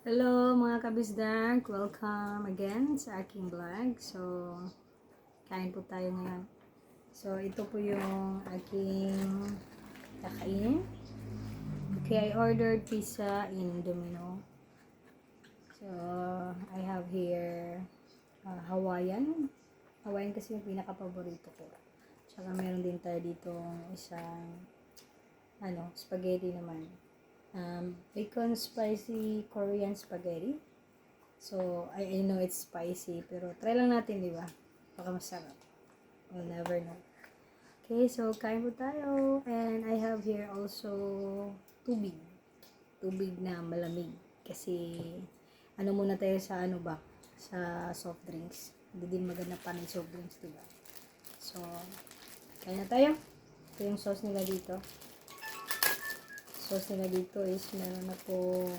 Hello mga kabisdag! Welcome again sa aking vlog. So, kain po tayo ngayon. So, ito po yung aking kakainin. Okay, I ordered pizza in Domino. So, I have here Hawaiian. Hawaiian kasi yung pinaka-paborito ko. Tsaka meron din tayo dito isang spaghetti naman. Bacon spicy Korean spaghetti. So, I know it's spicy, pero try lang natin, di ba? Baka masarap. We'll never know. Okay, so kain po tayo. And I have here also tubig. Tubig na malamig. Kasi, muna tayo sa sa soft drinks. Hindi din maganda pa ng soft drinks, di ba? So, kain na tayo. Ito yung sauce nila dito. Sauce nila dito is meron na pong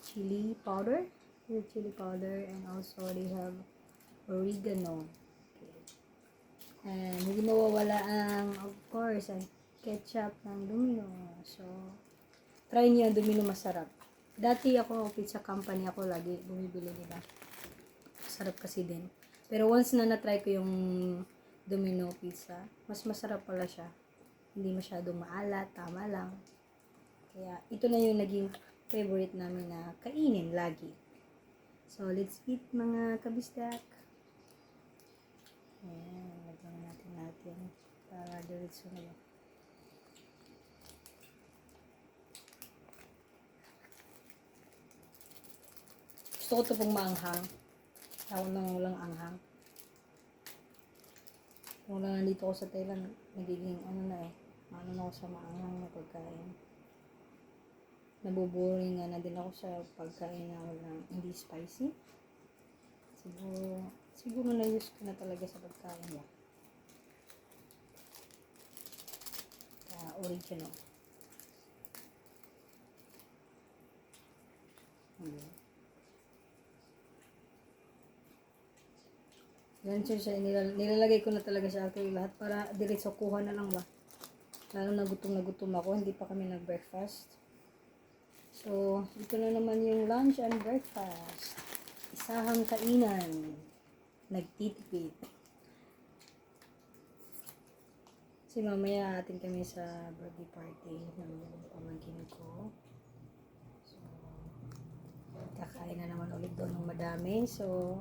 chili powder. Chili powder, and also they have oregano. Okay. And hindi mawawala ang, of course, ang ketchup ng Domino. So, try niyo ang Domino, masarap. Dati ako, pizza company ako, lagi bumibili nila. Masarap kasi din. Pero once na na-try ko yung Domino pizza, mas masarap pala siya. Hindi masyadong maalat, tama lang. Kaya, ito na yung naging favorite namin na kainin lagi. So, let's eat mga kabisdak. Ayan, lagyan natin para diretso na lang. Gusto ko ito pong maanghang. Ako nang walang anghang. Kung lang nandito ako sa Thailand, nagiging na ako sa maanghang na pagkain. Nabuboring na din ako sa pagkain na walang hindi spicy. Siguro na-use ko na talaga sa pagkain mo. Original. Yan siya, nilalagay ko na talaga siya actually lahat para diretso kuha na lang ba. Lalo na gutom ako, hindi pa kami nag-breakfast. So, ito na naman yung lunch and breakfast. Isahang kainan. Nagtitipid. Kasi mamaya atin kami sa birthday party ng pamangkin ko. So, kakain na naman ulit doon ng madami. So,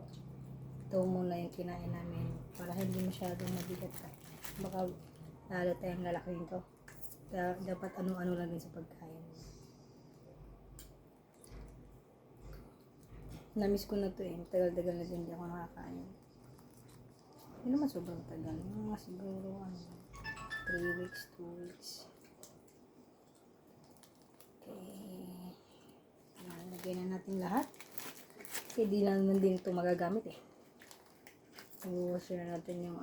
ito muna yung kinain namin para hindi masyadong mabigat ka. Baka lalo tayong lalaking to. Dapat ano-ano lang din sa pagkain. Namiss ko na to tagal-tagal na din hindi ako nakakain. Hindi naman sobrang tagal. Mga siguro 3 weeks, 2 weeks. Okay. Lagay na natin lahat. Kasi di naman din ito magagamit Iwasin na natin yung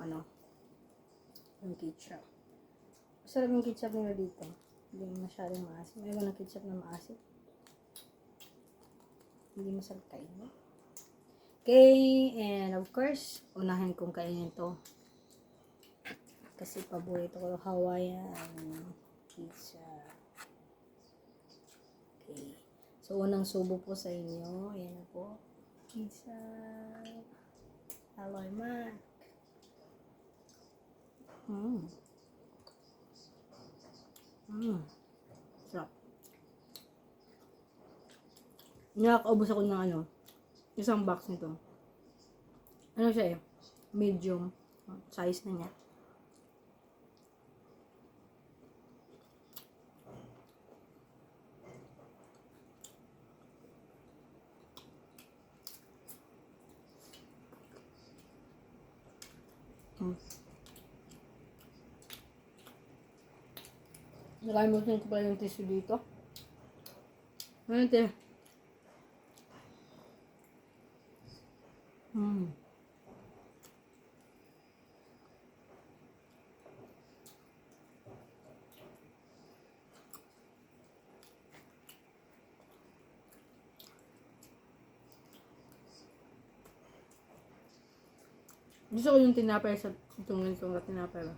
yung ketchup. Masarap yung ketchup nila dito. Hindi masyadong maasim. May iba ng ketchup na maasim. Hindi masarap kainin. Okay, and of course, unahin kong kainin to. Kasi paborito ko Hawaiian pizza. Okay. So, unang subo po sa inyo. Ayan na po. Pizza. Aloy Mac. Sarap. Nakakaubos ako ng isang box nito. Ano siya medium size na niya. Nakalimutan ko pala yung tissue dito. Ano ito? Gusto ko yung tinapay sa itong tinapay ba?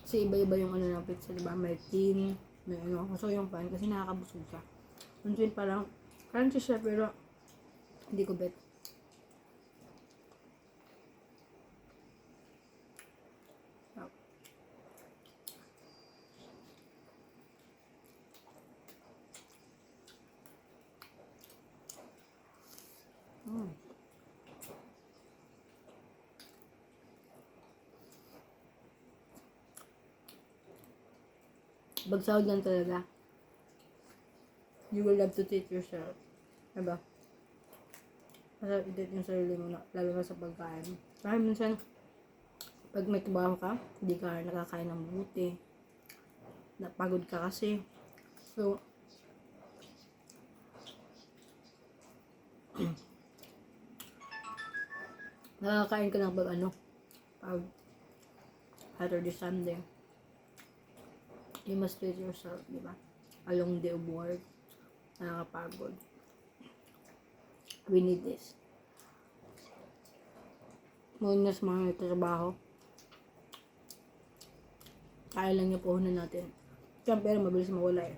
Kasi iba-iba yung ng pizza, diba? May thin, May ano, gusto ko yung pan kasi nakakabusog siya. Yung twin parang crunchy siya pero hindi ko bet. Mm. Bagsahod lang talaga. You will have to treat yourself. Diba? Masarap i-treat yung sarili mo, lalo na sa pagkain. Kaya minsan, pag may trabaho ka, hindi ka nakakain ng mabuti. Napagod ka kasi. So, nakakain ka ng pag pag Saturday, Sunday. You must treat yourself, di ba? A long day of work. Nakakapagod. We need this. Muna sa mga trabaho. Kaya lang yung puhunan natin. Siyempre, pero mabilis mawala eh.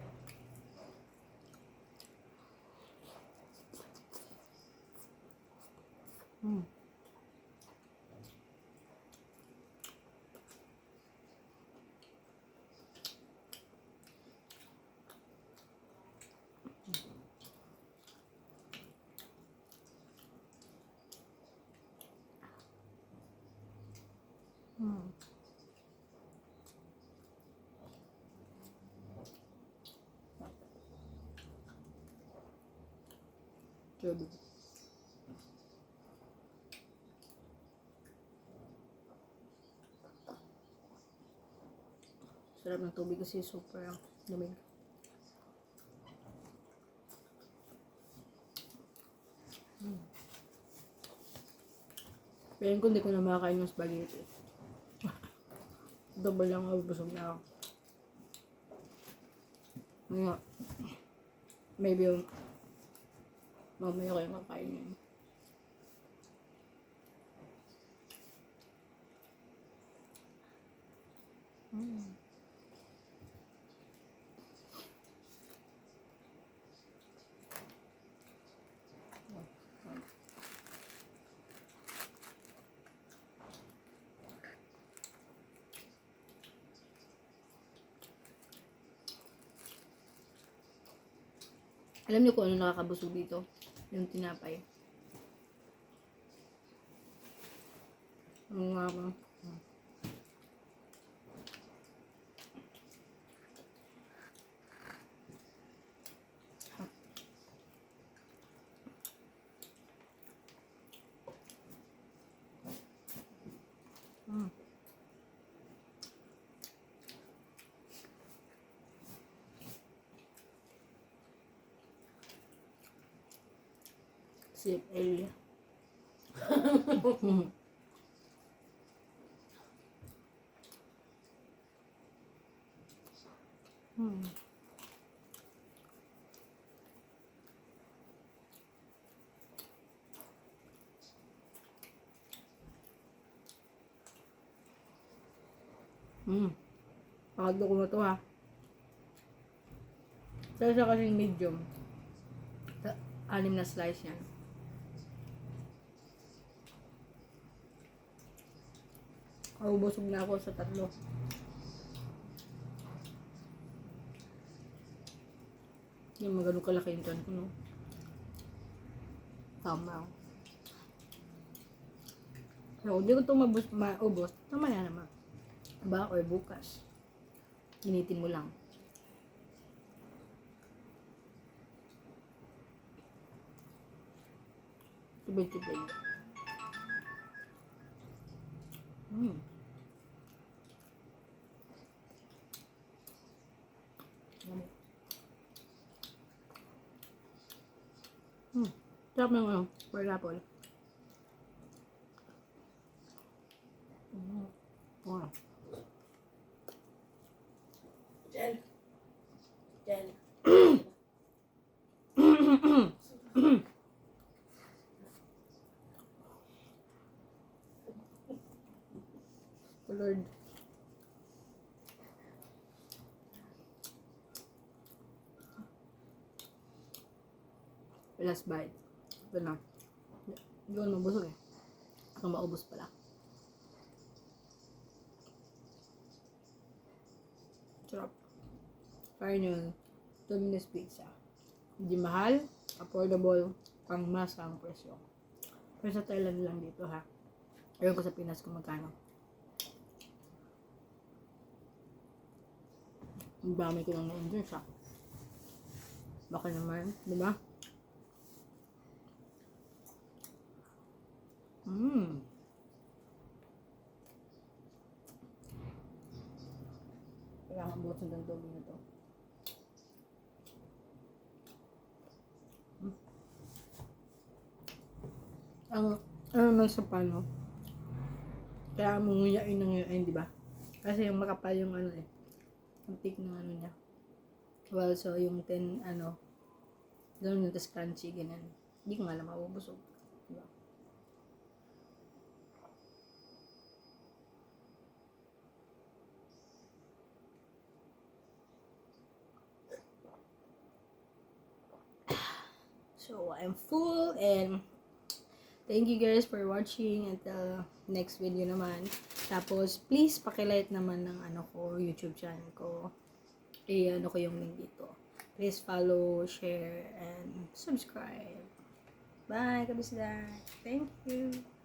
Tubig. Sarap ng tubig kasi super lamig. Pero kung hindi ko na makakain yung spaghetti. Double lang ako, busog na ako. Nga. Maybe yung mamaya ko yung kakain yun. Alam niyo kung ano nakakabusog dito? Yung tinapay. Ang mga safe area. Pakagdo ko na to ha. Sa isa kasing medium. 6 na slice yan. Busog na ako sa 3. Yung magano kalaki yung tiyan ko, no? Tama. So, hindi ko ito maubos. Tama na naman. Ba? Or bukas. Initin mo lang. Tubig-tubig. Sarap ng pineapple. Wow. Jen. Jen. Lord. Last bite. Ito na. Hindi ko na mabusog eh. Kung maubos pala. Sarap. Kaya nyo, Domino's Pizza. Hindi mahal, affordable, pang masa ang presyo. Pero sa Thailand lang dito ha. Ayun ko sa Pinas kung magkano. Ang dami ko lang na-enjoy siya. Baka naman, di ba? Kailangan bukas ng tubig na to. Ang ano lang sa pano, kaya mo nguyain ng nguyain, di ba? Kasi yung makapal yung ano eh. Ang thick ng ano niya. Well, so yung gano'n yung tas crunchy, ganyan. Hindi ko nga alam, mabubusog. Diba? So, I'm full and thank you guys for watching until next video naman. Tapos, please pakilike naman ng YouTube channel ko. Ano ko yung link dito. Please follow, share, and subscribe. Bye, kabisda. Thank you.